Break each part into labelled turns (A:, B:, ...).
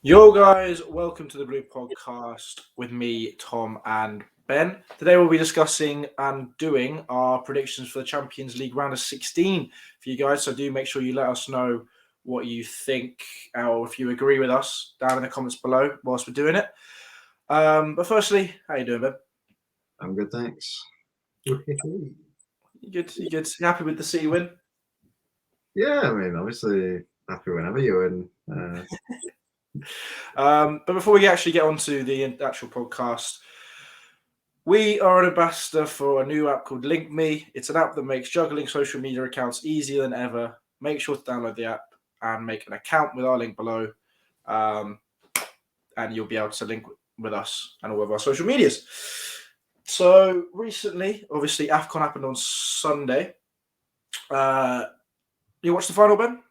A: Yo, guys, welcome to the Blue Podcast with me, Tom, and Ben. Today we'll be discussing and doing our predictions for the Champions League round of 16 for you guys. So do make sure you let us know what you think or if you agree with us down in the comments below whilst we're doing it. But firstly, how you doing, Ben?
B: I'm good, thanks.
A: You good? You good? You happy with the City win?
B: Yeah, I mean, obviously happy whenever you win.
A: But before we actually get on to the actual podcast, we are an ambassador for a new app called LinkMe. It's an app that makes juggling social media accounts easier than ever. Make sure to download the app and make an account with our link below. And you'll be able to link with us and all of our social medias. So recently, obviously, AFCON happened on Sunday. You watched the final, Ben?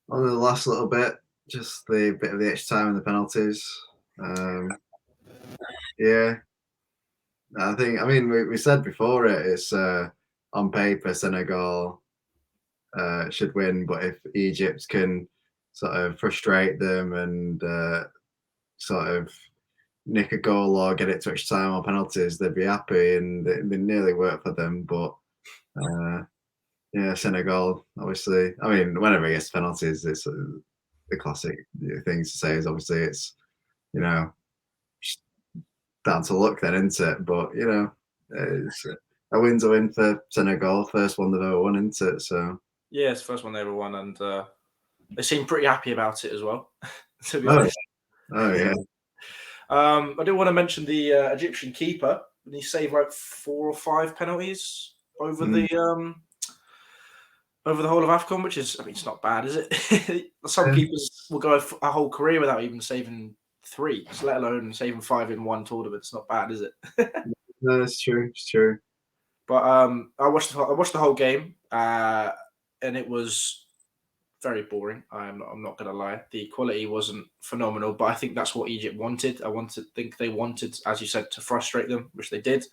B: On the last little bit, just the bit of the extra time and the penalties. Yeah, I mean, we said before it's on paper Senegal should win, but if Egypt can sort of frustrate them and sort of nick a goal or get it to extra time or penalties, they'd be happy, and they nearly worked for them, but. Yeah, Senegal, obviously. I mean, whenever he gets penalties, it's the classic things to say is obviously it's, down to luck then, isn't it? But, it's, a win's a win for Senegal. First one they've ever won, isn't it? So.
A: Yeah, it's the first one they ever won, and they seem pretty happy about it as well, to be
B: Oh,
A: honest.
B: Oh, yeah.
A: I do want to mention the Egyptian keeper. He saved like 4 or 5 penalties over the whole of AFCON, which is, I mean, it's not bad, is it? Some keepers will go a whole career without even saving 3, let alone saving 5 in one tournament. It's not bad, is it?
B: No, it's true. It's true.
A: But I watched the whole game, and it was very boring. I'm not going to lie. The quality wasn't phenomenal, but I think that's what Egypt wanted. Think they wanted, as you said, to frustrate them, which they did.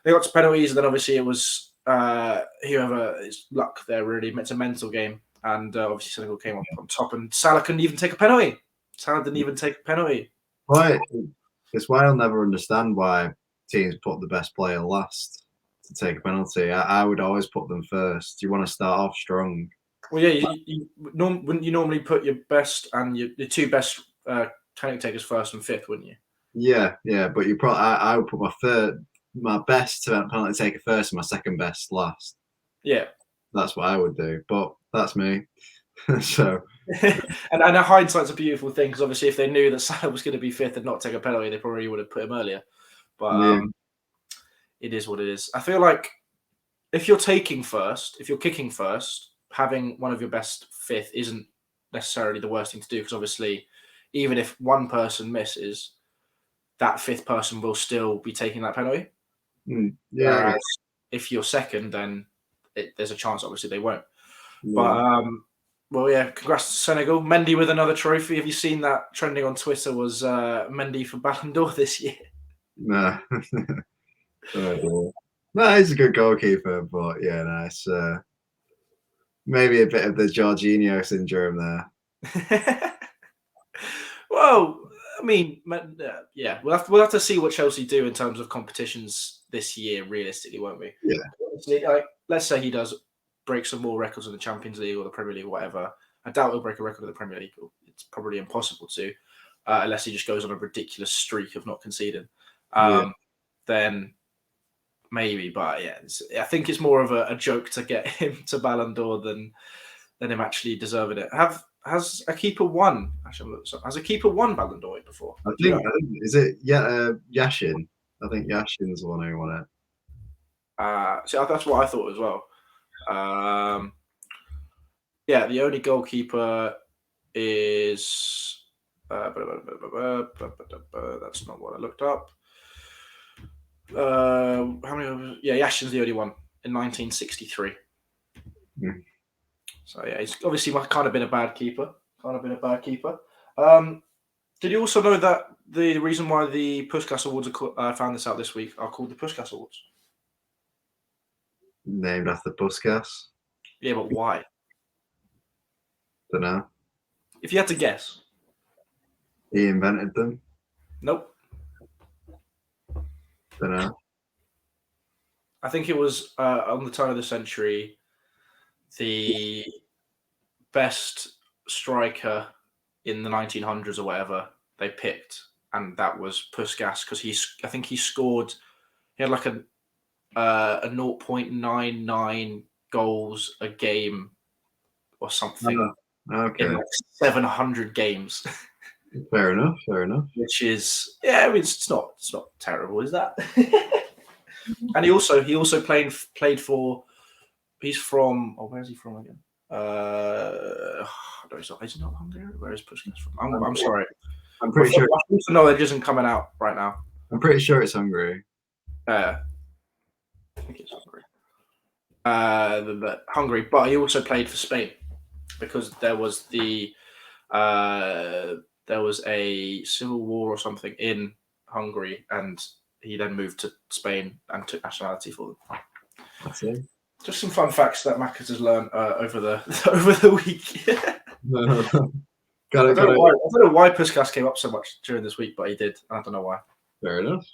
A: They got to penalties, and then obviously it was whoever is luck there, really. It's a mental game, and obviously Senegal came up on top, and Salah couldn't even take a penalty. Salah didn't even take a penalty.
B: Why? It's why I'll never understand why teams put the best player last to take a penalty. I would always put them first. You want to start off strong.
A: Well, yeah, wouldn't you normally put your best and your 2 best penalty takers first and fifth, wouldn't you?
B: Yeah, but you probably I would put my best penalty taker first and my second best last.
A: Yeah,
B: that's what I would do. But that's me. So.
A: and hindsight's a beautiful thing, because obviously if they knew that Salah was going to be fifth and not take a penalty, they probably would have put him earlier. But it is what it is. I feel like if you're kicking first, having one of your best fifth isn't necessarily the worst thing to do, because obviously even if one person misses, that fifth person will still be taking that penalty.
B: Yeah.
A: If you're second, then there's a chance obviously they won't. Yeah. But well, yeah, congrats to Senegal. Mendy with another trophy. Have you seen that trending on Twitter? Was Mendy for Ballon d'Or this year?
B: No. No, he's a good goalkeeper, but yeah, nice. Maybe a bit of the Jorginho syndrome there.
A: Well, I mean, yeah, we'll have to see what Chelsea do in terms of competitions this year, realistically, won't we?
B: Yeah.
A: Honestly, let's say he does break some more records in the Champions League or the Premier League, or whatever. I doubt he'll break a record in the Premier League. It's probably impossible to, unless he just goes on a ridiculous streak of not conceding. Then maybe, but yeah, I think it's more of a joke to get him to Ballon d'Or than him actually deserving it. Has a keeper won? Actually, has a keeper won Ballon d'Or before?
B: I think is it Yashin? I think Yashin's the one who won it.
A: So that's what I thought as well. Yeah, the only goalkeeper is that's not what I looked up. How many? Yeah, Yashin's the only one in 1963. So yeah, he's obviously kind of been a bad keeper. Did you also know that the reason why the Puskas Awards found this out this week are called the Puskas Awards?
B: Named after Puskas.
A: Yeah, but why?
B: Don't know.
A: If you had to guess.
B: He invented them.
A: Nope.
B: Don't know.
A: I think it was on the turn of the century, the best striker in the 1900s or whatever they picked, and that was Puskas because I think he scored. He had like a 0.99 goals a game or something
B: Okay.
A: in like 700 games,
B: Fair enough. Fair enough.
A: which is I mean it's not terrible, is that? And he also played for. He's from. Oh, where is he from again? No, he's not Hungary. Where is Puskas from? I'm sorry.
B: I'm pretty sure.
A: My knowledge isn't coming out right now.
B: I'm pretty sure it's Hungary.
A: I think it's Hungary. Hungary, but he also played for Spain because there was a civil war or something in Hungary, and he then moved to Spain and took nationality for them.
B: I see.
A: Just some fun facts that Mackers has learned over the week. I don't know why Puskas came up so much during this week, but he did. I don't know why.
B: Fair enough.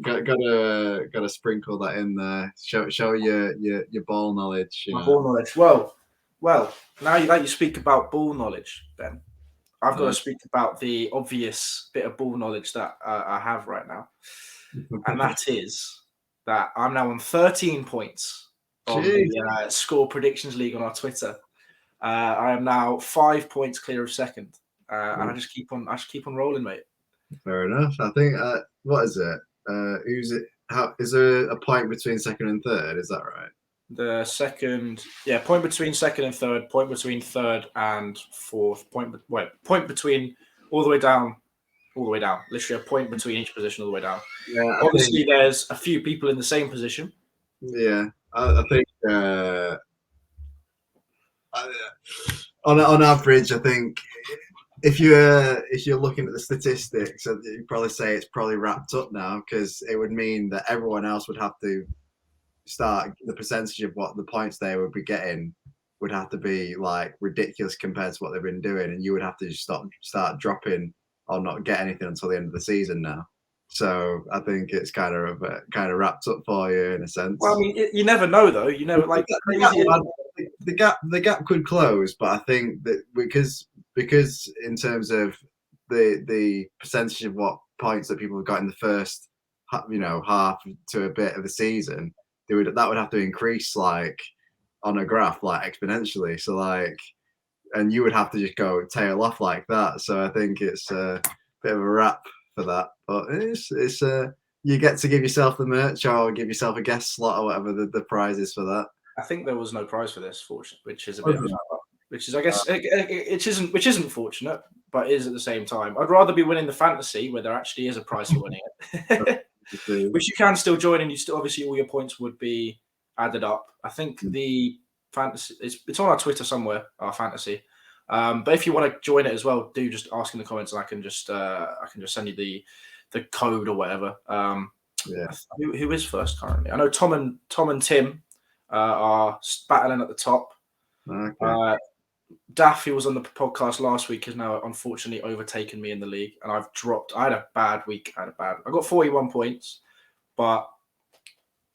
B: Gotta sprinkle that in there. Show your ball knowledge.
A: My ball knowledge. Well. Now you speak about ball knowledge, Ben. I've got to speak about the obvious bit of ball knowledge that I have right now, and that is that I'm now on 13 points on the Score Predictions League on our Twitter. I am now 5 points clear of second, and I just keep on rolling, mate.
B: Fair enough. I think what is it? Who's it? How is there a point between second and third? Is that right?
A: The second, point between second and third, point between third and fourth, point between all the way down. Literally a point between each position all the way down.
B: Yeah.
A: Obviously, there's a few people in the same position.
B: Yeah, I think on average, I think if you're looking at the statistics, you'd probably say it's probably wrapped up now because it would mean that everyone else would have to start the percentage of what the points they would be getting would have to be like ridiculous compared to what they've been doing, and you would have to just start dropping or not get anything until the end of the season now. So I think it's kind of wrapped up for you in a sense.
A: Well, I mean, you never know though. You never like
B: the gap could close, but I think that because in terms of the percentage of what points that people have got in the first half to a bit of the season, that would have to increase like on a graph like exponentially. So like, and you would have to just go tail off like that. So I think it's a bit of a wrap for that. But it's you get to give yourself the merch or give yourself a guest slot or whatever the prize is for that.
A: I think there was no prize for this, which is a bit, which is I guess which isn't fortunate, but is at the same time. I'd rather be winning the fantasy where there actually is a prize for winning it, which you can still join, and you still obviously all your points would be added up. I think the fantasy it's on our Twitter somewhere, our fantasy. But if you want to join it as well, do just ask in the comments, and I can just send you the code or whatever. Who is first currently? I know Tom and Tim are battling at the top.
B: Okay.
A: Daff, who was on the podcast last week, has now unfortunately overtaken me in the league, and I've dropped. I had a bad week. I got 41 points, but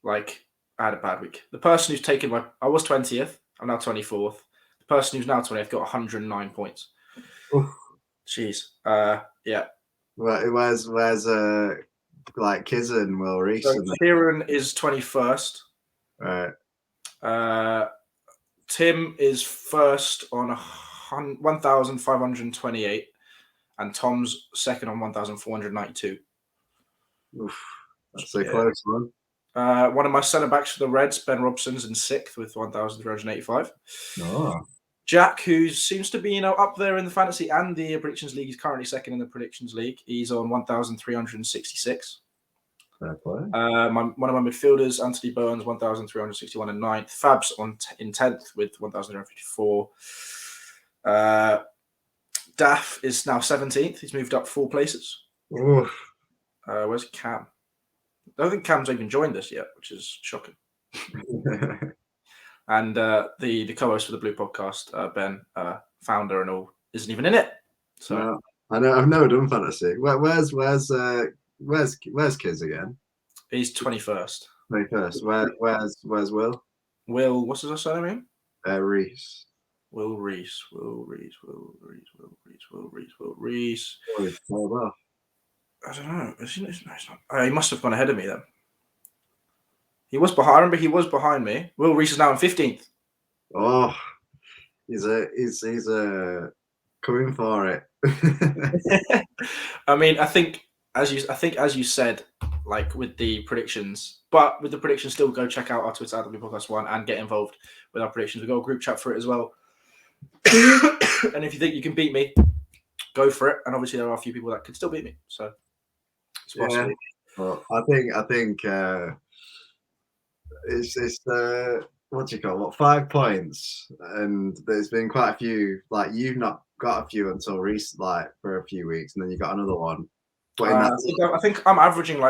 A: like I had a bad week. The person who's taken I was 20th. I'm now 24th. The person who's now 20th got 109 points.
B: Oof.
A: Jeez. Yeah.
B: Where's like Kizzen, Will Reese?
A: So Kieran is 21st.
B: Right.
A: Tim is first on 1,528, and Tom's second on 1,492.
B: Oof, that's a close one.
A: One of my centre backs for the Reds, Ben Robson's in sixth with 1,385.
B: Oh.
A: Jack, who seems to be up there in the fantasy and the predictions league, is currently second in the predictions league. He's on 1,366.
B: Fair play.
A: One of my midfielders, Anthony Bowen's 1,361 and ninth. Fab's in 10th with 1,354. Daff is now 17th. He's moved up 4 places. Where's Cam? I don't think Cam's even joined us yet, which is shocking. And the co-host for the Blue Podcast, Ben, founder and all, isn't even in it. So
B: I know I've never done fantasy. Where's Kiz again?
A: He's 21st.
B: 21st. Where's Will?
A: Will, what's his surname?
B: Reese.
A: Will Reese. Will Reese. Will Reese. Will Reese. Will Reese. Will Reese.
B: Oh, he's pulled off.
A: I don't know. No, it's not. He must have gone ahead of me then. He was behind. I remember he was behind me. Will Reese is now in 15th.
B: Oh, he's coming for it.
A: I mean, I think as you said, like with the predictions, but with the predictions, still go check out our Twitter @podcast1 and get involved with our predictions. We've got a group chat for it as well. And if you think you can beat me, go for it. And obviously, there are a few people that could still beat me, so it's possible.
B: Well, I think it's what do you call it? 5 points, and there's been quite a few. Like you've not got a few until recent, like for a few weeks, and then you got another one. But
A: I think I'm averaging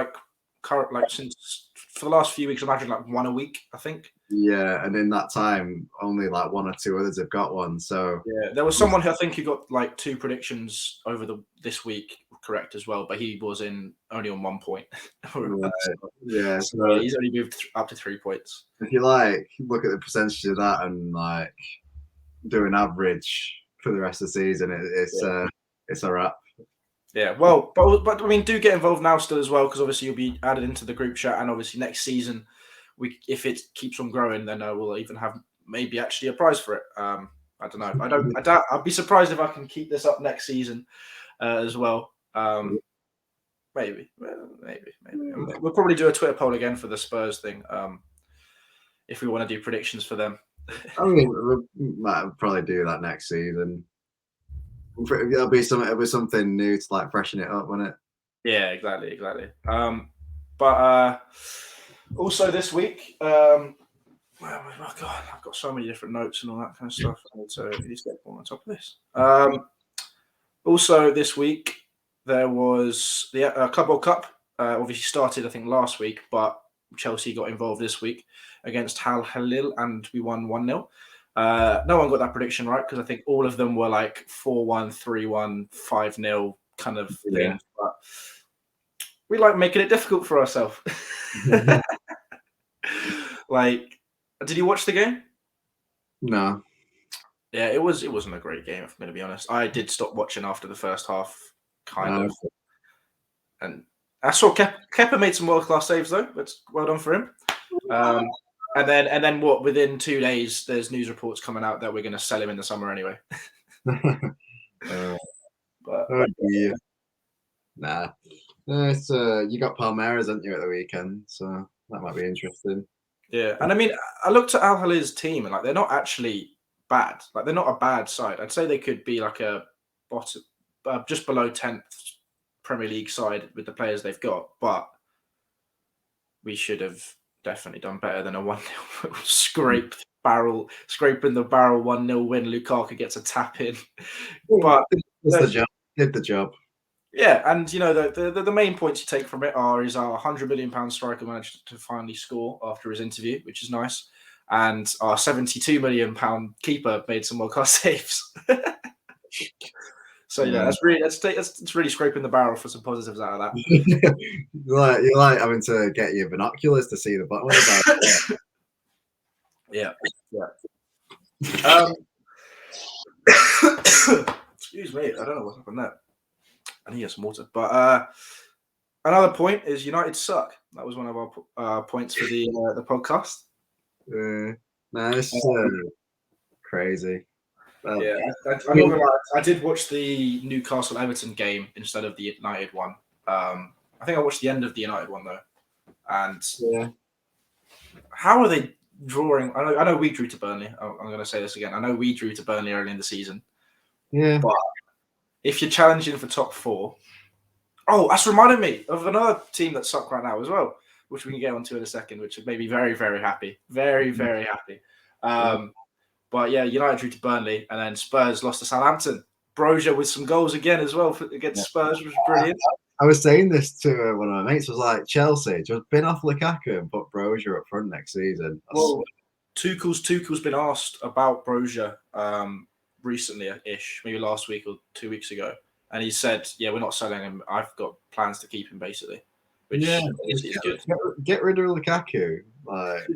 A: since for the last few weeks, I'm averaging like one a week. I think.
B: Yeah, and in that time, only like 1 or 2 others have got one. So
A: yeah, there was someone who I think who got like 2 predictions over this week correct as well, but he was only on 1 point.
B: Yeah,
A: so he's only moved up to 3 points.
B: If you like, look at the percentage of that and like do an average for the rest of the season, it's a wrap.
A: Yeah, well, but I mean, do get involved now still as well, because obviously you'll be added into the group chat, and obviously next season, if it keeps on growing, then we'll even have maybe actually a prize for it. I don't know. I'd be surprised if I can keep this up next season as well. Maybe. We'll probably do a Twitter poll again for the Spurs thing. If we want to do predictions for them.
B: I mean, we might probably do that next season. It'll be something new to like freshen it up, won't it?
A: Yeah, exactly. But also this week, oh God, I've got so many different notes and all that kind of stuff. So I need to get more on top of this. Also this week there was the Club World Cup. Obviously started I think last week, but Chelsea got involved this week against Al Hilal, and we won 1-0. No one got that prediction right, because I think all of them were like 4-1, 3-1, 5-0 kind of things. But we like making it difficult for ourselves. Like, did you watch the game?
B: No.
A: Yeah, it wasn't a great game, if I'm going to be honest. I did stop watching after the first half, kind of. And I saw Kepa made some world-class saves, though. That's well done for him. And then what? Within 2 days, there's news reports coming out that we're going to sell him in the summer anyway.
B: Yeah. Nah. It's you got Palmeiras, haven't you, at the weekend? So that might be interesting.
A: Yeah, and I mean, I looked at Al Hilal's team, and like they're not actually bad. Like they're not a bad side. I'd say they could be like a bottom, just below 10th Premier League side with the players they've got. But we should have definitely done better than a 1-0 scraping the barrel 1-0 win. Lukaku gets a tap in, but
B: did the job.
A: Yeah, and you know the main points you take from it is our £100 million striker managed to finally score after his interview, which is nice, and our £72 million keeper made some world-class saves. So yeah, that's really scraping the barrel for some positives out of that.
B: you like having to get your binoculars to see the bottom of the
A: barrel. Yeah. Excuse me, I don't know what happened there. I need some water. But another point is United suck. That was one of our points for the podcast.
B: Nice. Crazy.
A: Yeah, I did watch the Newcastle Everton game instead of the United one. I think I watched the end of the United one though. And how are they drawing? I know we drew to Burnley. I'm going to say this again. I know we drew to Burnley early in the season.
B: Yeah.
A: But if you're challenging for top 4, that's reminded me of another team that suck right now as well, which we can get onto in a second, which made me very, very happy. Very, very happy. But yeah, United drew to Burnley, and then Spurs lost to Southampton. Brozier with some goals again as well against Spurs, which was brilliant.
B: I was saying this to one of my mates, was like, Chelsea, just bin off Lukaku and put Brozier up front next season.
A: Well, Tuchel's been asked about Brozier recently-ish, maybe last week or 2 weeks ago. and he said, "Yeah, we're not selling him. I've got plans to keep him, basically," which
B: Yeah,
A: is good.
B: get rid of Lukaku. Like,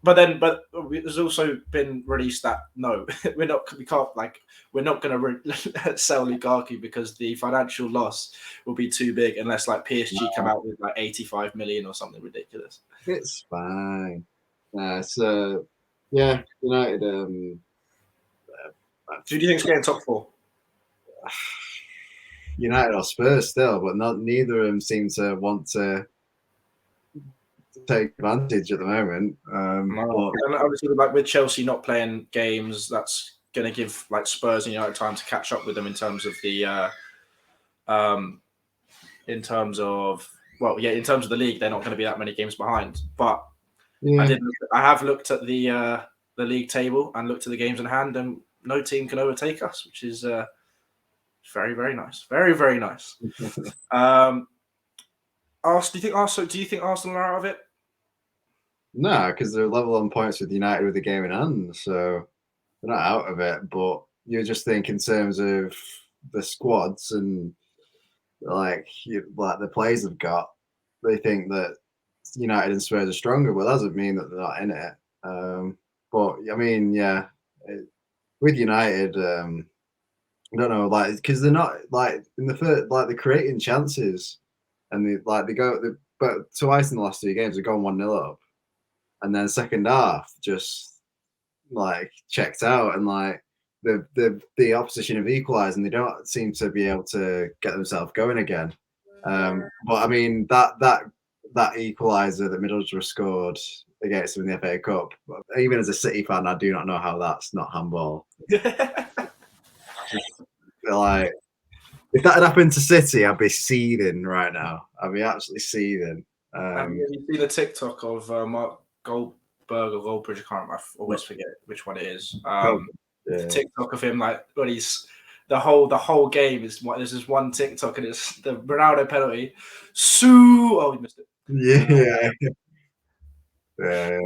A: But there's also been released that no, we're not going to sell Lukaku because the financial loss will be too big unless like PSG come out with like 85 million or something ridiculous.
B: it's fine. So yeah, United.
A: Who do you think's getting top four?
B: United or Spurs still, but neither of them seem to want to take advantage at the moment.
A: No. And obviously, like with Chelsea not playing games, that's going to give like Spurs and United time to catch up with them in terms of the in terms of the league, they're not going to be that many games behind. But
B: yeah,
A: I have looked at the league table and looked at the games in hand, and no team can overtake us, which is very, very nice. Very, very nice. Do you think Arsenal are out of it?
B: no, because they're level on points with United with the game in hand, so they're not out of it. But you just think in terms of the squads and like the players have got, they think that United and Spurs are stronger, but that doesn't mean that they're not in it. But I mean, yeah, with United, I don't know, like because they're not like in the first, like they're creating chances, and but twice in the last 2 games they've gone 1-0 up, and then second half just like checked out, and like the opposition have equalised, and they don't seem to be able to get themselves going again. But I mean that equaliser that Middlesbrough scored against them in the FA Cup, even as a City fan, I do not know how that's not handball. Like, if that had happened to City, I'd be seething right now. I'd be absolutely seething.
A: Have you seen the TikTok of Mark Goldberg or Goldbridge? I can't remember. I always forget which one it is.
B: Yeah.
A: The TikTok of him, like when he's the whole game is there's this one TikTok, and it's the Ronaldo penalty. Oh, he missed it.
B: Yeah. Yeah.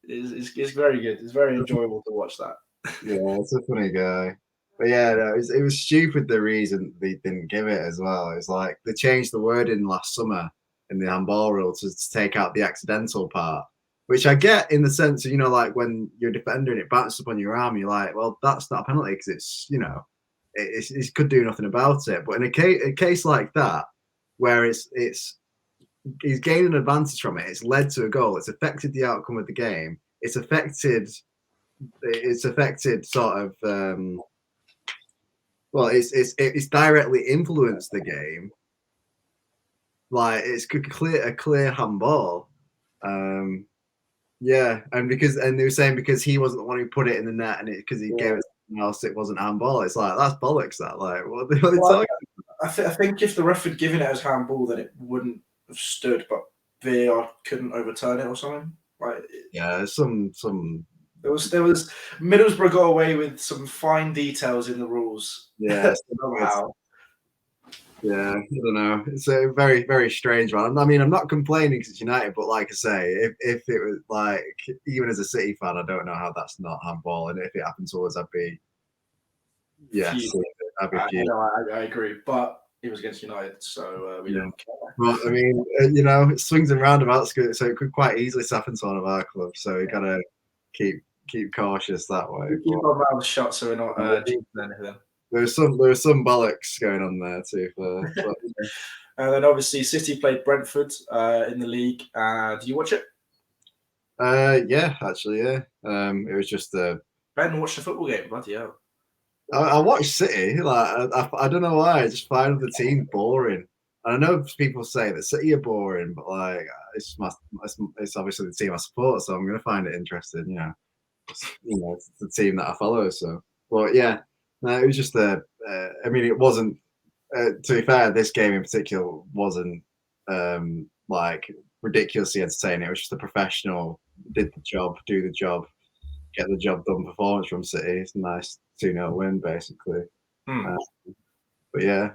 A: It's very good. It's very enjoyable to watch that.
B: Yeah, it's a funny guy. But yeah, no, it was stupid the reason they didn't give it as well. It's like they changed the wording last summer in the handball rule to take out the accidental part, which I get in the sense of, like when you're a defender and it bounces up on your arm, you're like, well, that's not a penalty because it's, it could do nothing about it. But in a case like that, where he's gained an advantage from it, it's led to a goal, it's affected the outcome of the game, it's affected sort of it's directly influenced the game. Like it's a clear handball. Yeah, and they were saying because he wasn't the one who put it in the net, and because he gave it to someone else, it wasn't handball. It's like that's bollocks. That like what are they talking?
A: I think if the ref had given it as handball, then it wouldn't have stood, but VAR couldn't overturn it or something. Like
B: yeah, some.
A: There was Middlesbrough got away with some fine details in the rules.
B: Yeah,
A: somehow.
B: Yeah, I don't know. It's a very, very strange one. I mean, I'm not complaining because it's United, but like I say, if it was like, even as a City fan, I don't know how that's not handball. And if it happened to us, I'd be, I'd be fuming.
A: I agree, but it was against United, so we don't care.
B: Well, I mean, it swings and roundabouts, so it could quite easily happen to one of our clubs. So we gotta keep cautious that way.
A: Keep our mouths shut so we're not jinxing anything.
B: There was some bollocks going on there too.
A: And then obviously City played Brentford in the league. Do you watch it?
B: Yeah, actually, yeah. It was just
A: Ben watched the football game. Bloody hell!
B: I watched City. Like I don't know why. I just find the team boring. And I know people say that City are boring, but like it's obviously the team I support, so I'm gonna find it interesting. It's the team that I follow. So, but yeah, no, it was just I mean, it wasn't. To be fair, this game in particular wasn't like ridiculously entertaining. It was just a professional, do the job, get the job done performance from City. It's a nice 2-0 win, basically. But yeah.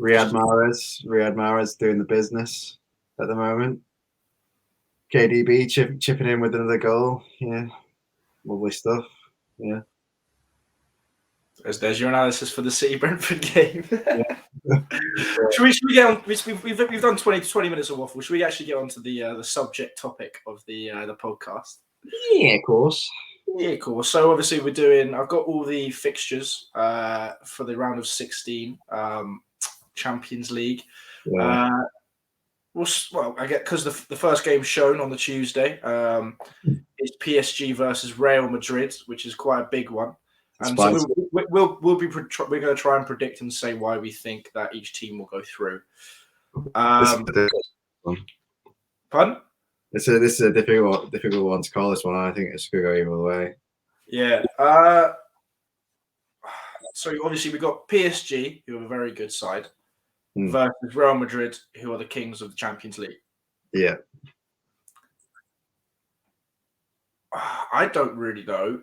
B: Riyad Mahrez doing the business at the moment. KDB chipping in with another goal. Yeah, lovely stuff. Yeah.
A: There's your analysis for the City Brentford game.
B: Yeah.
A: should we get on? We've done 20 minutes of waffle. Should we actually get on to the subject topic of the podcast?
B: Yeah, of course.
A: Yeah, cool. So obviously I've got all the fixtures for the round of 16 Champions League.
B: Yeah.
A: Well, I get because the first game shown on the Tuesday is PSG versus Real Madrid, which is quite a big one. And so we're going to try and predict and say why we think that each team will go through. Pardon?
B: This is a difficult one to call. This one, I think it's going to go either way.
A: Yeah. So obviously we got PSG, who are a very good side, versus Real Madrid, who are the kings of the Champions League.
B: Yeah.
A: I don't really know.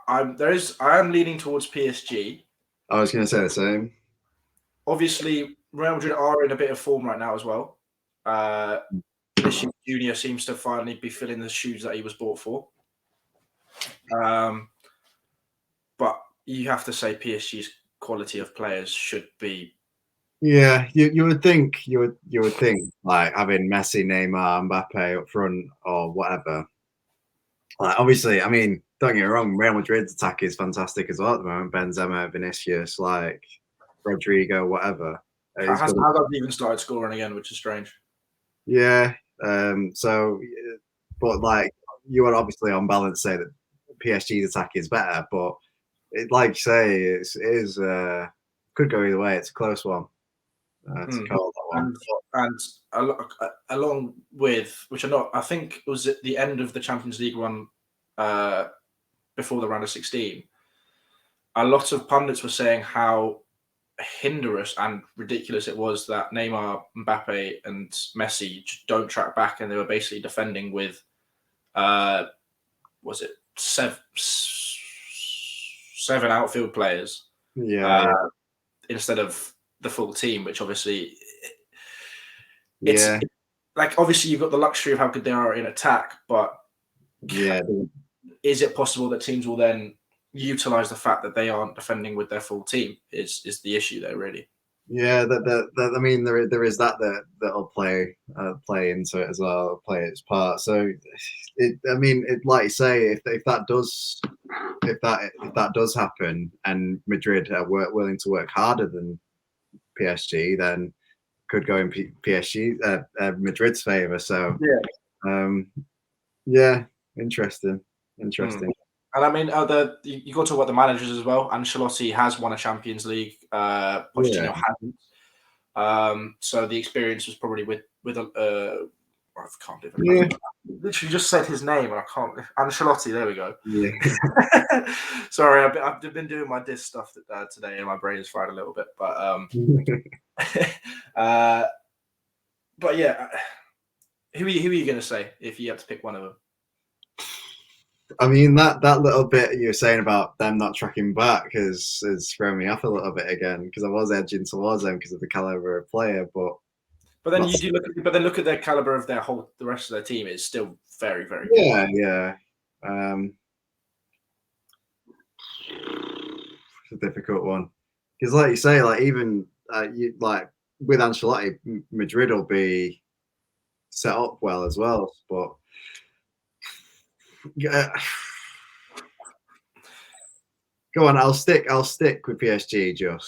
A: I am leaning towards PSG.
B: I was going to say the same.
A: Obviously, Real Madrid are in a bit of form right now as well. Vinicius Junior seems to finally be filling the shoes that he was bought for. But you have to say PSG's quality of players should be.
B: Yeah, you would think like having Messi, Neymar, Mbappe up front or whatever. Like obviously, I mean, don't get me wrong, Real Madrid's attack is fantastic as well at the moment. Benzema, Vinicius, like Rodrigo, whatever.
A: Hasn't even started scoring again, which is strange.
B: Yeah. So, but like you would obviously on balance say that PSG's attack is better, but like you say, it is could go either way. It's a close one. To call that one.
A: And along with, which I think was at the end of the Champions League run before the round of 16, a lot of pundits were saying how hinderous and ridiculous it was that Neymar, Mbappe, and Messi don't track back, and they were basically defending with, was it seven outfield players?
B: Yeah.
A: Instead of the full team, which obviously it's like obviously you've got the luxury of how good they are in attack, but is it possible that teams will then utilize the fact that they aren't defending with their full team? Is the issue there really?
B: Yeah, that I mean there is that'll play into it as well, play its part. So like you say, if that does happen and Madrid are willing to work harder than PSG, then could go in Madrid's favor. So interesting.
A: And I mean, you got to talk about the managers as well. Ancelotti has won a Champions League. Pochettino hasn't. So the experience was probably with I can't believe it. Literally just said his name and I can't. Ancelotti, there we go.
B: Yeah.
A: Sorry, I've been doing my diss stuff today and my brain is fried a little bit. But but yeah, who are you going to say if you had to pick one of them?
B: I mean that little bit you were saying about them not tracking back has thrown me off a little bit again because I was edging towards them because of the caliber of player, but
A: then you do look at their caliber of the rest of their team is still very, very good.
B: Yeah. It's a difficult one because, like you say, like even with Ancelotti, Madrid will be set up well as well, but. Go on, I'll stick with PSG.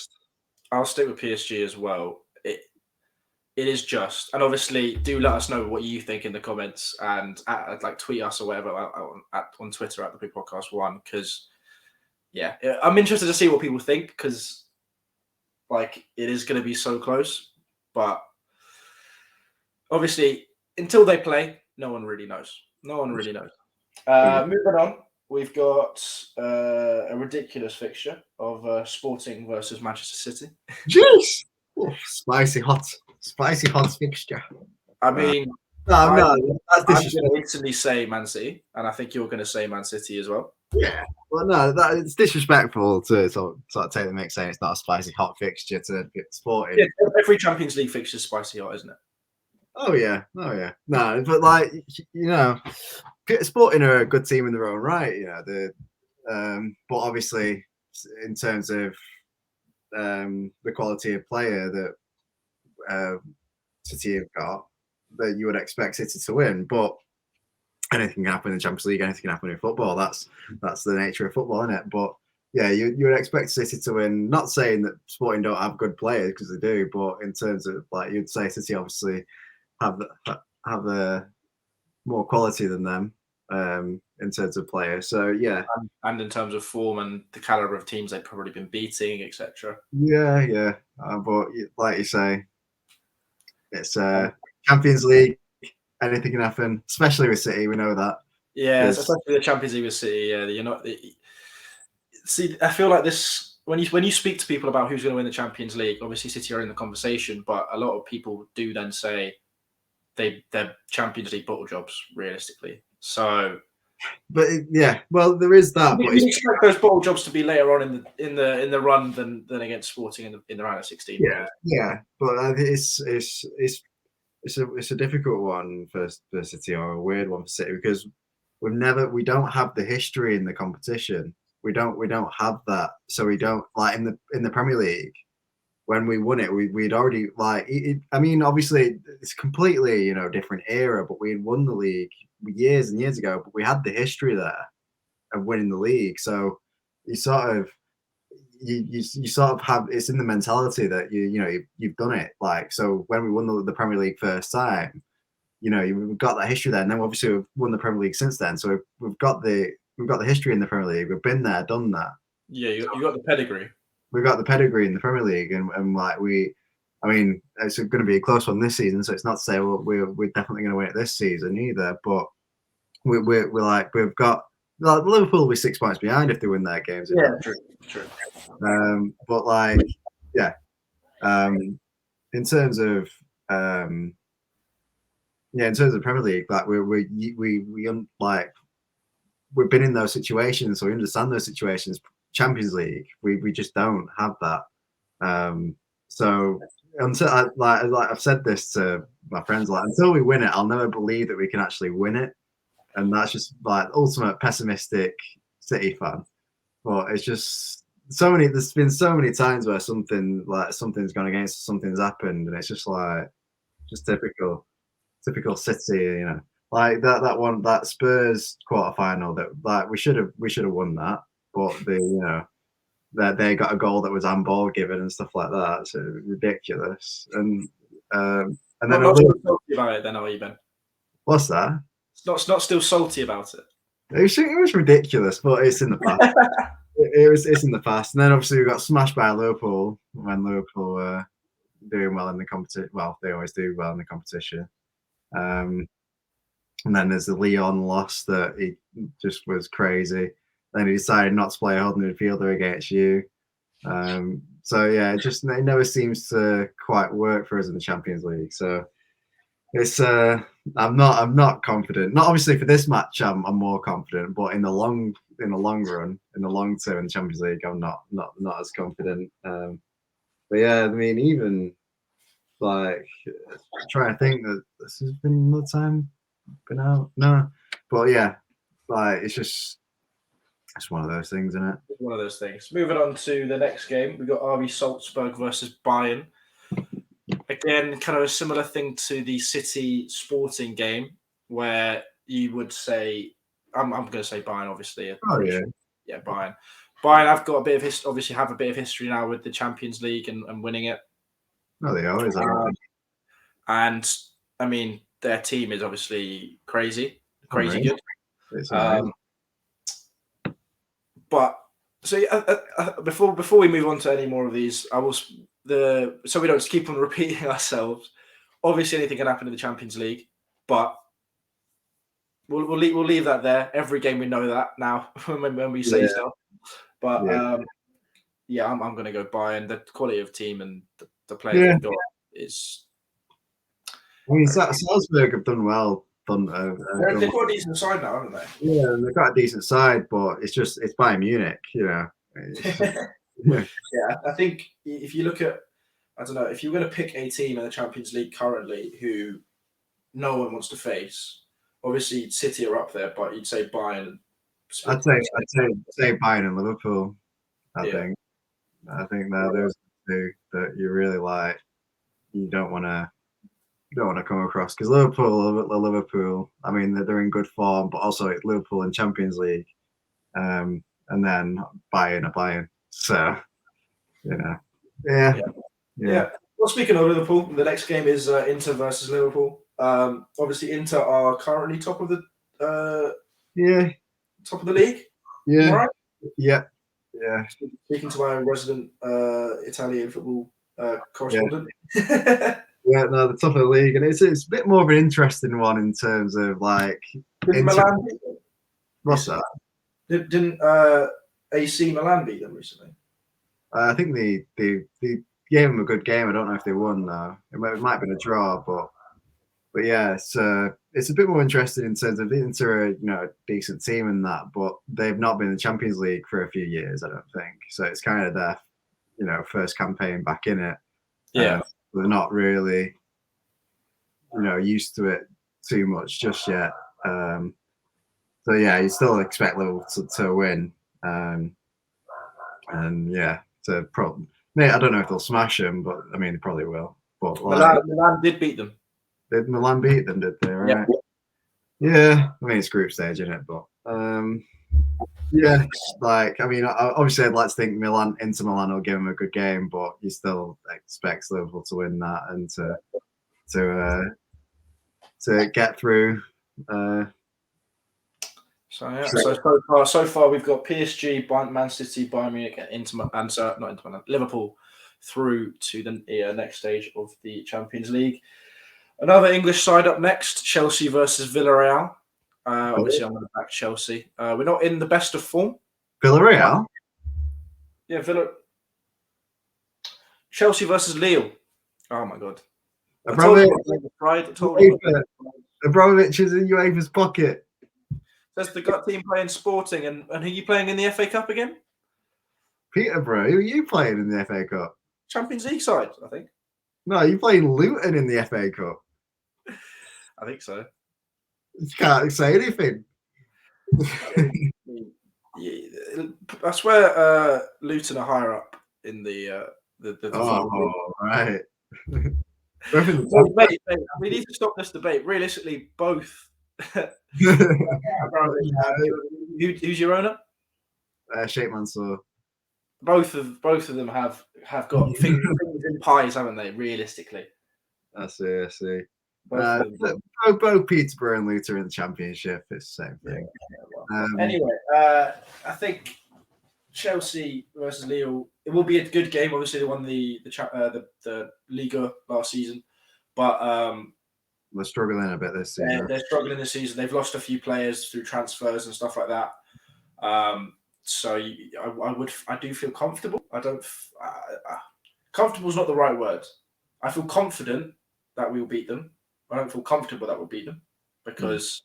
A: I'll stick with PSG as well. It is just, and obviously, do let us know what you think in the comments and tweet us or whatever on Twitter at the Big Podcast One because I'm interested to see what people think because it is going to be so close, but obviously, until they play, no one really knows. Moving on, we've got a ridiculous fixture of Sporting versus Manchester City.
B: Jeez! Oh, spicy hot fixture.
A: I mean,
B: I'm going
A: to instantly say Man City, and I think you're going to say Man City as well.
B: Yeah, well, no, it's disrespectful to sort of take the mix saying it's not a spicy hot fixture to get Sporting.
A: Yeah, every Champions League fixture is spicy hot, isn't it?
B: Oh yeah. No, but Sporting are a good team in their own right. But obviously in terms of the quality of player that City have got, that you would expect City to win. But anything can happen in the Champions League, anything can happen in football. That's the nature of football, isn't it? But yeah, you would expect City to win. Not saying that Sporting don't have good players, because they do, but in terms of, like, you'd say City obviously have a more quality than them in terms of players. So yeah,
A: and in terms of form and the caliber of teams they've probably been beating, etc.
B: yeah. But like you say, it's Champions League. Anything can happen, especially with City. We know that.
A: Yeah, especially the Champions League with City. Yeah, you're not. See, I feel like this when you speak to people about who's going to win the Champions League. Obviously, City are in the conversation, but a lot of people do then say they're Champions League bottle jobs, realistically. So,
B: but yeah, well, there is that. But
A: you expect those bottle jobs to be later on in the run than against Sporting in the round of 16.
B: Yeah, but it's a difficult one for City, or a weird one for City, because we don't have the history in the competition. We don't have that. So we don't, like, in the Premier League, when we won it, we'd already, like, I mean, obviously it's completely, different era, but we had won the league years and years ago, but we had the history there of winning the league. So you sort of have, it's in the mentality that you've done it. Like, so when we won the Premier League first time, we've got that history there, and then obviously we've won the Premier League since then. So we've got the history in the Premier League. We've been there, done that.
A: Yeah, you got the pedigree.
B: We've got the pedigree in the Premier League, and like I mean, it's going to be a close one this season. So it's not to say, well, we're definitely going to win it this season either. But we're like, we've got, like, Liverpool will be 6 points behind if they win their games.
A: Yeah, true.
B: But like, yeah, in terms of Premier League, like, like, we've been in those situations, so we understand those situations. Champions League, we just don't have that. So until like I've said this to my friends, like, until we win it, I'll never believe that we can actually win it. And that's just, like, ultimate pessimistic City fan. But it's just there's been so many times where something's gone against, something's happened, and it's just like, just typical City, like that Spurs quarterfinal, that, like, we should have won that, but that they got a goal that was handball given and stuff like that. So ridiculous. And then
A: not still salty about it, then, are you, Ben?
B: What's that?
A: It's not still salty about it.
B: It was ridiculous, but it's in the past. It's in the past. And then obviously we got smashed by Liverpool when Liverpool were doing well in the competition. Well, they always do well in the competition. And then there's the Lyon loss that he just was crazy. Then he decided not to play a holding midfielder against you. So yeah, it never seems to quite work for us in the Champions League. So it's I'm not confident. Not obviously for this match, I'm more confident, but in the long run, in the long term in the Champions League, I'm not as confident. But yeah, I mean, even, like, trying to think that this has been another time been out. No, but yeah, like, it's one of those things, isn't it?
A: It's one of those things. Moving on to the next game, we got RB Salzburg versus Bayern. Again, kind of a similar thing to the City Sporting game, where you would say, I'm going to say Bayern, obviously.
B: Oh yeah,
A: yeah, Bayern. Bayern have got a bit of history. Obviously, have a bit of history now with the Champions League and winning it.
B: No, they always have.
A: And I mean, their team is obviously crazy good. But so before we move on to any more of these, so we don't just keep on repeating ourselves. Obviously, anything can happen in the Champions League, but we'll leave that there. Every game we know that now when we say so. But yeah, I'm going to go Bayern. The quality of team and the players they've got is.
B: I mean, Salzburg have done well.
A: They've got a decent side now, haven't they?
B: Yeah, they've got a decent side, but it's Bayern Munich,
A: Yeah, I think if you look at, I don't know, if you're going to pick a team in the Champions League currently who no one wants to face, obviously City are up there, but you'd say Bayern.
B: I'd say Bayern and Liverpool. I think that those two that you really like. You don't want to come across because Liverpool. I mean, they're in good form, but also Liverpool in Champions League, and then Bayern are Bayern. So yeah.
A: Well, speaking of Liverpool, the next game is Inter versus Liverpool. Obviously, Inter are currently top of the league.
B: Yeah.
A: Right?
B: Yeah.
A: Speaking to my resident Italian football correspondent.
B: Yeah, no, the top of the league, and it's a bit more of an interesting one in terms of like.
A: Didn't Milan beat them?
B: What's that?
A: Didn't AC Milan beat them recently?
B: I think they gave them a good game. I don't know if they won though. It might have been a draw, but yeah, it's a bit more interesting in terms of Inter, a decent team in that, but they've not been in the Champions League for a few years, I don't think. So it's kind of their, first campaign back in it.
A: Yeah,
B: they're not really, used to it too much just yet. So yeah, you still expect Liverpool to win, and yeah, I don't know if they'll smash them, but I mean, they probably will. But
A: Milan did beat them.
B: Did Milan beat them? Did they? Right. Yeah. I mean, it's group stage, isn't it? But yeah, like I mean, obviously, I'd like to think Inter Milan will give them a good game, but you still expect Liverpool to win that and to get through.
A: So far we've got PSG, Man City, Bayern Munich, and Liverpool through to the next stage of the Champions League. Another English side up next, Chelsea versus Villarreal. Obviously, I'm going to back Chelsea. We're not in the best of form.
B: Villarreal?
A: Yeah, Chelsea versus Lille. Oh my God.
B: Abramovich is in UEFA's pocket.
A: That's the gut team playing Sporting, and who are you playing in the FA Cup again?
B: Peterborough. Who are you playing in the FA Cup?
A: Champions League side, I think.
B: No, you're playing Luton in the FA Cup.
A: I think so.
B: You can't say anything.
A: I swear Luton are higher up in the
B: right.
A: Mate, we need to stop this debate. Realistically, both. Who's your owner?
B: Sheikh Mansour.
A: Both of them have got fingers in pies, haven't they? Realistically,
B: I see. Both Peterborough and Luton are in the Championship. It's the same thing.
A: Anyway, I think Chelsea versus Lille. It will be a good game. Obviously, they won the Liga last season, but
B: they're struggling a bit this season.
A: They're struggling this season. They've lost a few players through transfers and stuff like that. So I do feel comfortable. Comfortable is not the right word. I feel confident that we will beat them. I don't feel comfortable that we'll beat them because,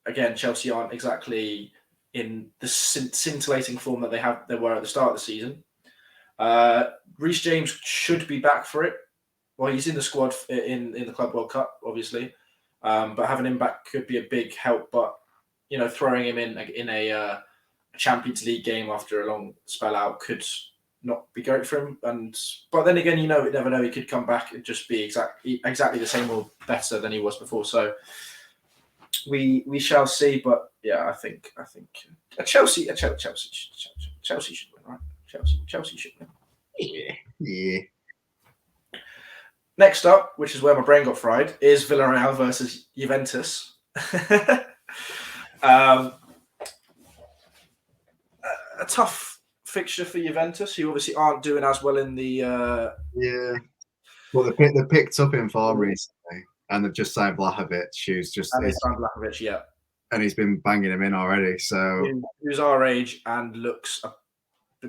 A: again, Chelsea aren't exactly in the scintillating form that they were at the start of the season. Reece James should be back for it. Well, he's in the squad in the Club World Cup, obviously, but having him back could be a big help. But throwing him in a Champions League game after a long spell out could not be great for him. But then again, you never know. He could come back and just be exactly the same or better than he was before. So we shall see. But yeah, I think Chelsea should win, right? Chelsea should win.
B: Yeah.
A: Next up, which is where my brain got fried, is Villarreal versus Juventus. A tough fixture for Juventus, who obviously aren't doing as well in the.
B: Yeah. Well, they picked up in form recently, and they've just signed Vlahovic, who's just.
A: And they signed Vlahovic, yeah.
B: And he's been banging him in already, so.
A: Who's our age and looks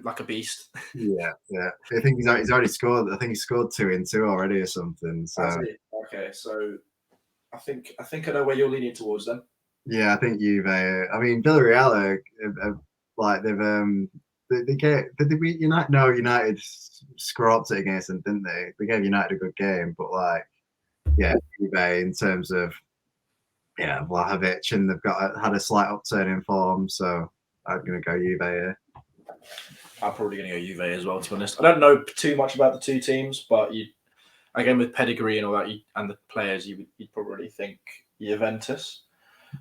A: like a beast.
B: Yeah. I think he's already scored. I think he scored 2 in 2 already or something. So.
A: Okay, so I think I know where you're leaning towards then.
B: Yeah, I think Juve. I mean, Villarreal did they beat United? No, United scrapped it against them, didn't they? They gave United a good game, but Juve in terms of Vlahovic, and they've had a slight upturn in form, so I'm gonna go Juve here.
A: I'm probably going to go Juve as well, to be honest. I don't know too much about the two teams, but again, with pedigree and all that, and the players, you'd probably think Juventus.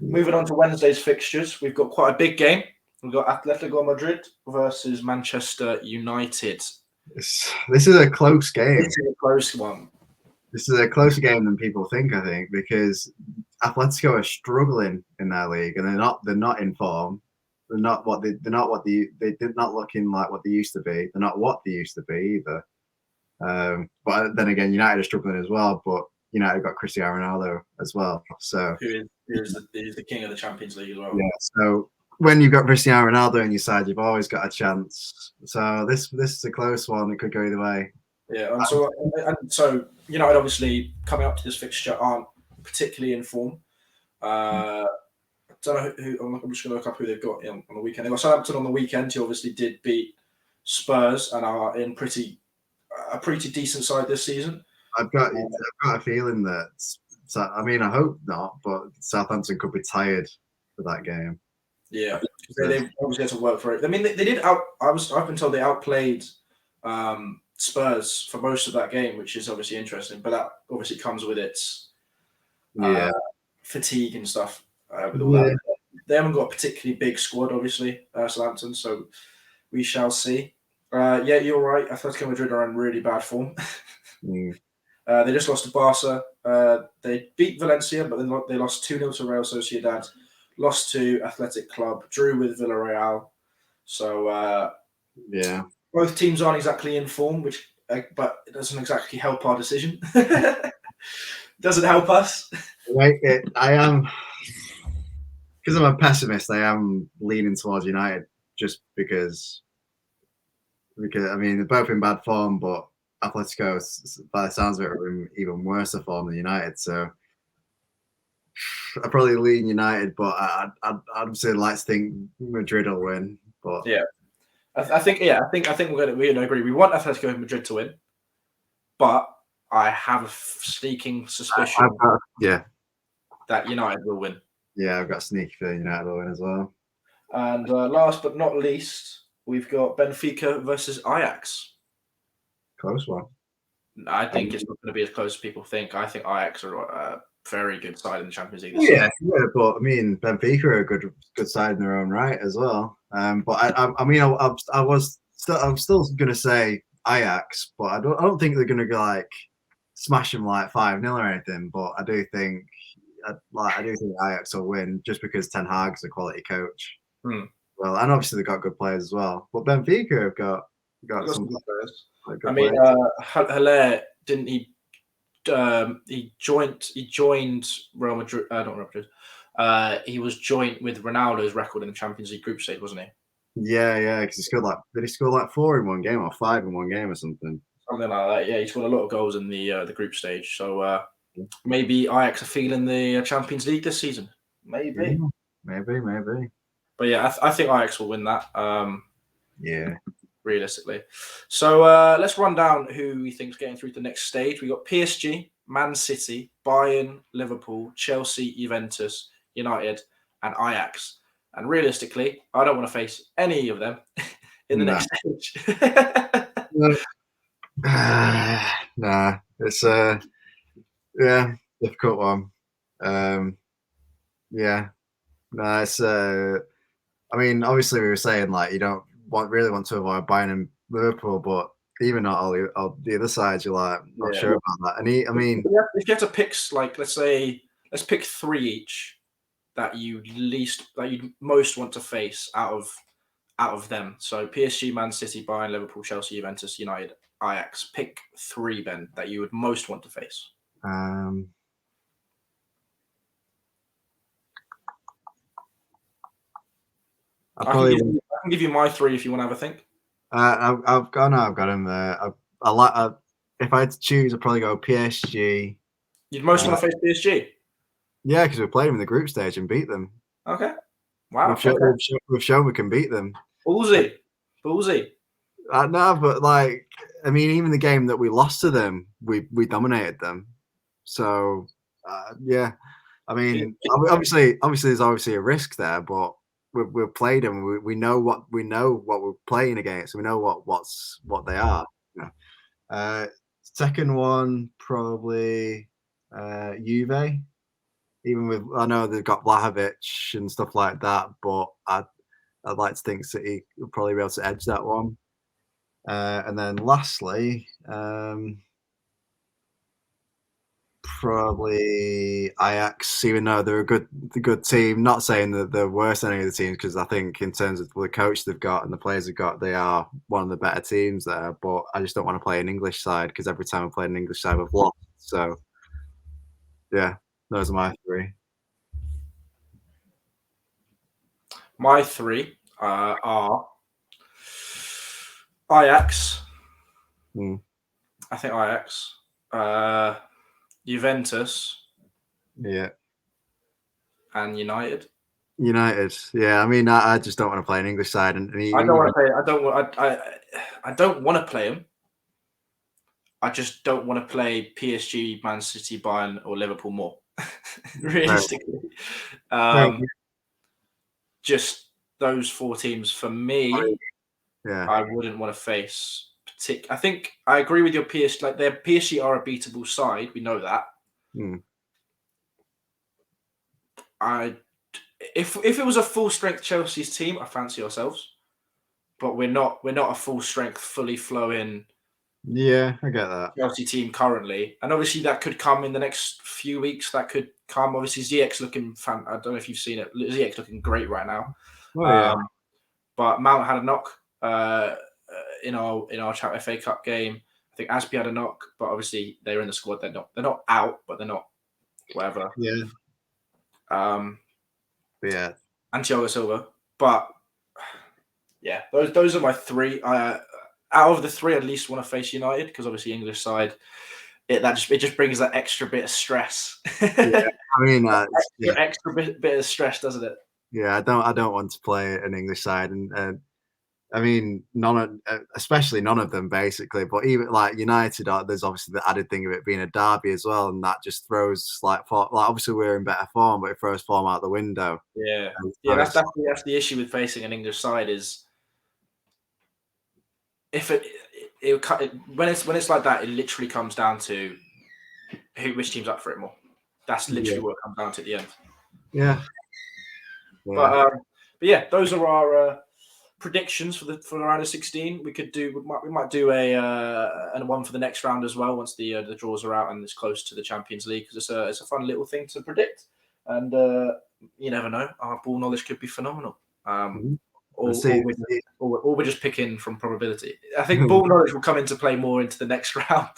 A: Moving on to Wednesday's fixtures, we've got quite a big game. We've got Atletico Madrid versus Manchester United.
B: This is a close game.
A: This is a close one.
B: This is a closer game than people think, I think, because Atletico are struggling in their league, and they're not in form. They're not looking like what they used to be. They're not what they used to be either. But then again, United are struggling as well. But United got Cristiano Ronaldo as well. So
A: who's the king of the Champions League as well.
B: Yeah. So when you've got Cristiano Ronaldo on your side, you've always got a chance. So this is a close one. It could go either way.
A: Yeah. And so United obviously coming up to this fixture aren't particularly in form. I don't know who. I'm just going to look up who they've got on the weekend. They got Southampton on the weekend, who obviously did beat Spurs and are in a pretty decent side this season.
B: I've got a feeling that. I mean, I hope not, but Southampton could be tired for that game.
A: Yeah, they obviously had to work for it. I mean, they did I've been told they outplayed Spurs for most of that game, which is obviously interesting. But that obviously comes with its fatigue and stuff. With all that, they haven't got a particularly big squad, obviously, Southampton. So we shall see. Yeah, you're right. Atletico Madrid are in really bad form. They just lost to Barca. They beat Valencia, but then they lost 2-0 to Real Sociedad. Lost to Athletic Club. Drew with Villarreal. So both teams aren't exactly in form, but it doesn't exactly help our decision. Doesn't help us.
B: I am, because I'm a pessimist. I am leaning towards United just because I mean they're both in bad form, but Atletico, by the sounds of it, are in even worse form than United. So I probably lean United, but I'd obviously like to think Madrid will win. But
A: yeah, I think we're gonna agree. We want Atletico Madrid to win, but I have a sneaking suspicion that United will win.
B: Yeah, I've got a sneaky feeling United will win as well.
A: And last but not least, we've got Benfica versus Ajax.
B: Close one.
A: I think it's not going to be as close as people think. I think Ajax are a very good side in the Champions League.
B: Yeah, but I mean, Benfica are a good side in their own right as well. But I'm still going to say Ajax, but I don't think they're going to go like smash them like 5-0 or anything. But I do think Ajax will win just because Ten Hag's a quality coach. Well, and obviously they've got good players as well. But Benfica have got some good players.
A: I mean, Haller, didn't he? He joined Real Madrid. Not Real Madrid. He was joint with Ronaldo's record in the Champions League group stage, wasn't he?
B: Yeah, because he scored like 4 in one game or 5 in one game or something?
A: Something like that. Yeah, he scored a lot of goals in the group stage. So maybe Ajax are feeling the Champions League this season. Maybe. But yeah, I think Ajax will win that. Realistically. So let's run down who we think is getting through to the next stage. We got PSG, Man City, Bayern, Liverpool, Chelsea, Juventus, United, and Ajax. And realistically, I don't want to face any of them in the next stage.
B: Nah, it's difficult one. It's I mean, obviously we were saying like you don't really want to avoid Bayern and Liverpool, but even not all the other sides, you're like not sure about that. And if
A: you have to pick, like, let's pick 3 each that you most want to face out of them. So PSG, Man City, Bayern, Liverpool, Chelsea, Juventus, United, Ajax. Pick 3, Ben, that you would most want to face. I can give you my 3 if you want to have a think.
B: I've got him there. If I had to choose, I'd probably go PSG.
A: You'd most want to face PSG?
B: Yeah, because we played them in the group stage and beat them.
A: Okay. Wow.
B: We've shown we can beat them.
A: Ballsy.
B: No, but like, I mean, even the game that we lost to them, we dominated them. So, yeah. I mean, obviously, there's obviously a risk there, but we've played them. We know what we're playing against. We know what they are. You know. Second one probably Juve. Even with I know they've got Vlahovic and stuff like that, but I'd like to think City will probably be able to edge that one. And then lastly, probably Ajax, even though they're a good team. Not saying that they're worse than any of the teams, because I think in terms of the coach they've got and the players they've got, they are one of the better teams there. But I just don't want to play an English side, because every time I play an English side, we've lost. So yeah, those are my three.
A: My three are Ajax. I think Ajax, Juventus,
B: Yeah,
A: and United.
B: United. Yeah, I mean, I just don't want to play an English side, and
A: I don't want to play. I don't want to play them. I just don't want to play PSG, Man City, Bayern, or Liverpool more. Realistically, just those four teams for me.
B: Yeah,
A: I wouldn't want to face. I think I agree with your PSG. Like their PSG are a beatable side. We know that. If it was a full strength Chelsea's team, I fancy ourselves. But we're not a full strength, fully flowing.
B: Yeah, I get that.
A: Chelsea team currently, and obviously that could come in the next few weeks. That could come. Obviously, Ziyech's looking. I don't know if you've seen it. Ziyech's looking great right now.
B: Oh, yeah.
A: But Mount had a knock in our FA Cup game. I think Aspi had a knock, but obviously they're in the squad. They're not out, but they're not whatever.
B: Yeah. Yeah.
A: And Thiago Silva, but yeah, those are my three. Out of the three, I'd least want to face United, because obviously English side, it just brings that extra bit of stress.
B: Yeah, I mean,
A: extra bit of stress, doesn't it?
B: Yeah, I don't want to play an English side, and I mean, especially none of them basically. But even like United, there's obviously the added thing of it being a derby as well, and that just throws obviously we're in better form, but it throws form out the window.
A: Yeah, that's the issue with facing an English side is if when it's like that, it literally comes down to which team's up for it more. That's literally what it comes down to at the end.
B: Yeah.
A: But yeah, those are our predictions for the round of 16. We might do a one for the next round as well, once the draws are out and it's close to the Champions League, because it's a fun little thing to predict, and you never know, our ball knowledge could be phenomenal. Or we're just picking from probability. I think ball knowledge will come into play more into the next round.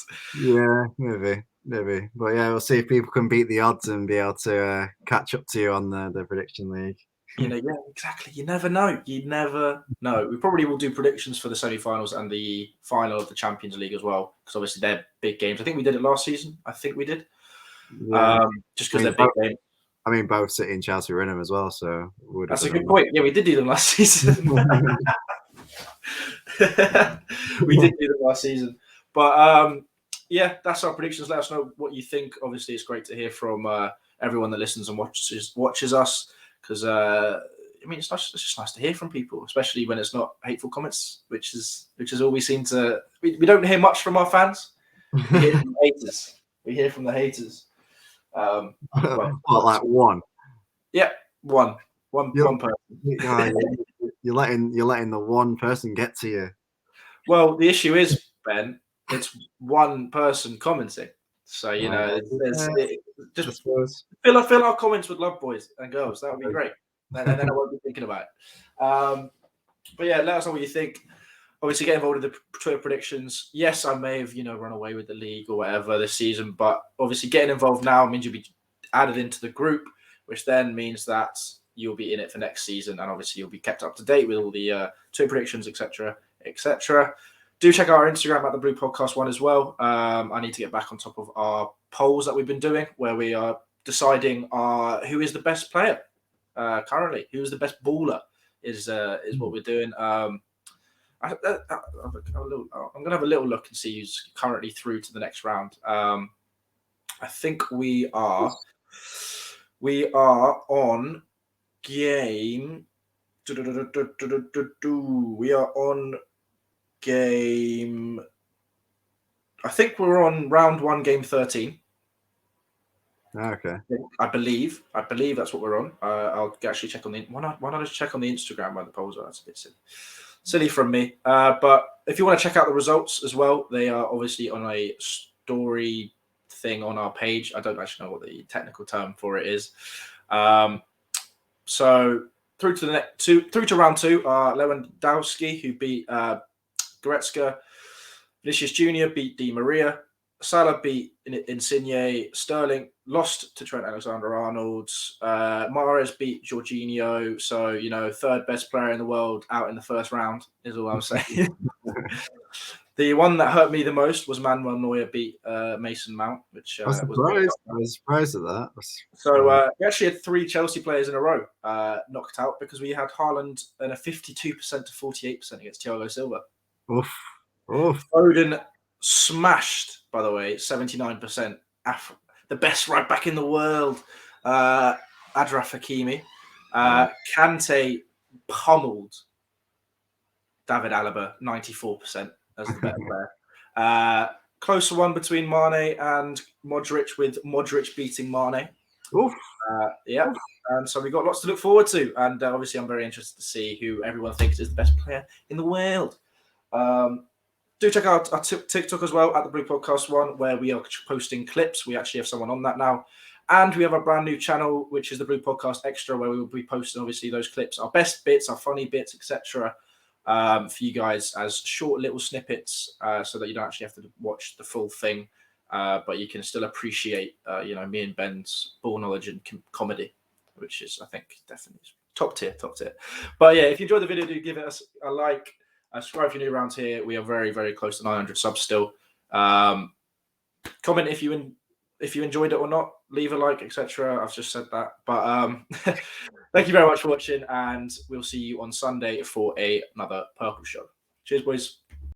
B: Yeah, maybe. But yeah, we'll see if people can beat the odds and be able to catch up to you on the prediction league.
A: Yeah, exactly. You never know. We probably will do predictions for the semi-finals and the final of the Champions League as well, because obviously they're big games. I think we did it last season.
B: Yeah.
A: Just because they're big games.
B: I mean, both City and Chelsea were in them as well, so
A: that's a good point. Yeah, we did do them last season. We did do them last season, but yeah, that's our predictions. Let us know what you think. Obviously, it's great to hear from everyone that listens and watches us, because I mean, it's just nice to hear from people, especially when it's not hateful comments, which is all we seem to. We don't hear much from our fans. We hear from the haters. We hear from the haters.
B: Like one.
A: Yeah, one person.
B: You're letting the one person get to you.
A: Well, the issue is, Ben, it's one person commenting. So just fill our comments with love, boys and girls. That would be great. And then I won't be thinking about it. But yeah, let us know what you think. Obviously, get involved in the Twitter predictions. Yes, I may have run away with the league or whatever this season, but obviously getting involved now means you'll be added into the group, which then means that you'll be in it for next season, and obviously you'll be kept up to date with all the Twitter predictions, etc., etc. Do check out our Instagram at the Blue Podcast one as well. I need to get back on top of our polls that we've been doing, where we are deciding who is the best player currently, who is the best baller is what we're doing. I'm going to have a little look and see who's currently through to the next round. I think we are on game We are on game. I think we're on round 1, game 13.
B: Okay.
A: I believe that's what we're on. I'll actually check on the. Why not just check on the Instagram where the polls are? That's a bit silly from me. But if you want to check out the results as well, they are obviously on a story thing on our page. I don't actually know what the technical term for it is. So through to round 2, Lewandowski, who beat Goretzka. Vinicius Jr. beat Di Maria. Salah beat Insigne. Sterling lost to Trent Alexander-Arnold. Mahrez beat Jorginho. So, third best player in the world out in the first round is all I'm saying. The one that hurt me the most was Manuel Neuer beat Mason Mount, which
B: I was surprised. I was surprised at that.
A: So we actually had 3 Chelsea players in a row knocked out because we had Haaland in a 52% to 48% against Thiago Silva.
B: Oof.
A: Foden smashed, by the way, 79%. The best right back in the world, Adraf Hakimi. Kante pummeled David Alaba, 94% as the better player. Closer one between Mane and Modric, with Modric beating Mane.
B: Oof.
A: Yeah. And so we got lots to look forward to. And obviously, I'm very interested to see who everyone thinks is the best player in the world. Do check out our TikTok as well, at the Blue Podcast 1, where we are posting clips. We actually have someone on that now. And we have a brand new channel, which is the Blue Podcast Extra, where we will be posting, obviously, those clips, our best bits, our funny bits, etc., for you guys as short little snippets, so that you don't actually have to watch the full thing, but you can still appreciate, me and Ben's ball knowledge and comedy, which is, I think, definitely top tier. But yeah, if you enjoyed the video, do give it a like. Subscribe if you're new around here. We are very, very close to 900 subs still. Comment if you enjoyed it or not. Leave a like, etc. I've just said that. But thank you very much for watching, and we'll see you on Sunday for another Purple Show. Cheers, boys.